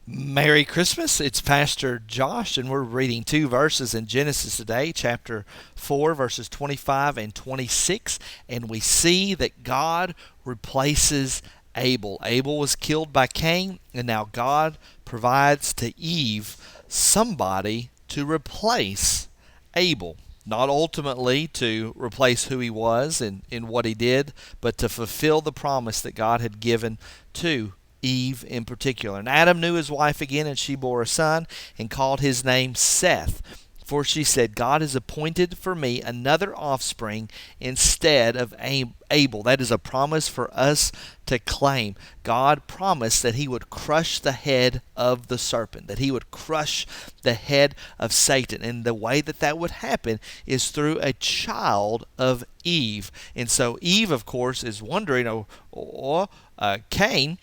Merry Christmas. It's Pastor Josh, and we're reading two verses in Genesis today, chapter 4, verses 25 and 26. And we see that God replaces Abel. Abel was killed by Cain, and now God provides to Eve somebody to replace Abel. Not ultimately to replace who he was and in what he did, but to fulfill the promise that God had given to Eve in particular. And Adam knew his wife again, and she bore a son and called his name Seth. For she said, God has appointed for me another offspring instead of Abel. That is a promise for us to claim. God promised that he would crush the head of the serpent, that he would crush the head of Satan. And the way that that would happen is through a child of Eve. And so Eve, of course, is wondering, Cain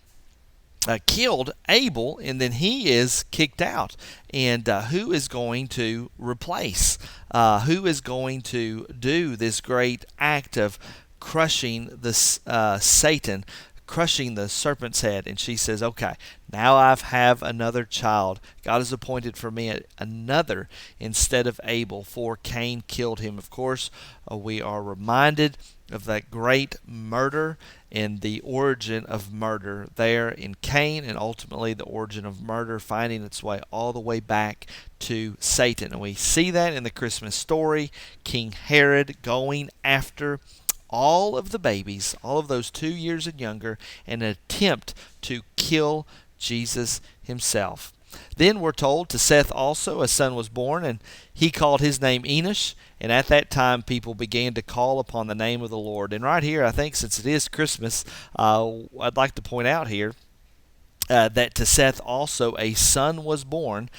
killed Abel, and then he is kicked out. And who is going to replace? Who is going to do this great act of crushing this Satan, crushing the serpent's head? And she says, "Okay, now I have another child. God has appointed for me another instead of Abel, for Cain killed him." Of course, we are reminded of that great murder and the origin of murder there in Cain, and ultimately the origin of murder finding its way all the way back to Satan. And we see that in the Christmas story, King Herod going after all of the babies, all of those 2 years and younger, in an attempt to kill Jesus himself. Then we're told to Seth also a son was born, and he called his name Enosh. And at that time, people began to call upon the name of the Lord. And right here, I think since it is Christmas, I'd like to point out here that to Seth also a son was born.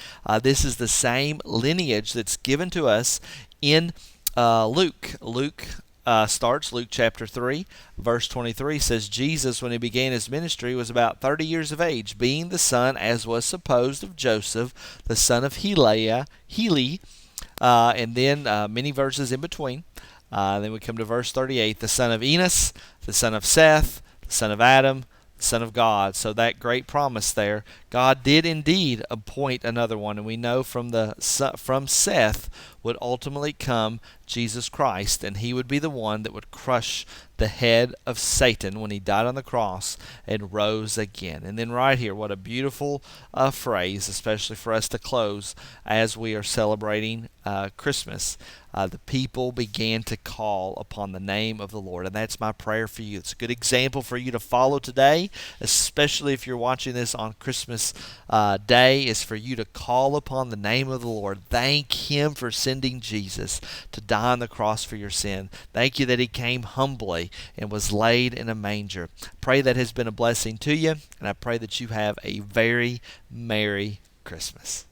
This is the same lineage that's given to us in Luke. Luke chapter 3, verse 23 says, Jesus, when he began his ministry, was about 30 years of age, being the son, as was supposed, of Joseph, the son of Heli, and then many verses in between. Then we come to verse 38, the son of Enos, the son of Seth, the son of Adam, the son of God. So that great promise there, God did indeed appoint another one, and we know from Seth would ultimately come Jesus Christ, and he would be the one that would crush the head of Satan when he died on the cross and rose again. And then right here, what a beautiful phrase, especially for us to close as we are celebrating Christmas. The people began to call upon the name of the Lord, and that's my prayer for you. It's a good example for you to follow today, especially if you're watching this on Christmas Day, is for you to call upon the name of the Lord. Thank him for sending Jesus to die on the cross for your sin. Thank you that he came humbly and was laid in a manger. Pray that has been a blessing to you, and I pray that you have a very Merry Christmas.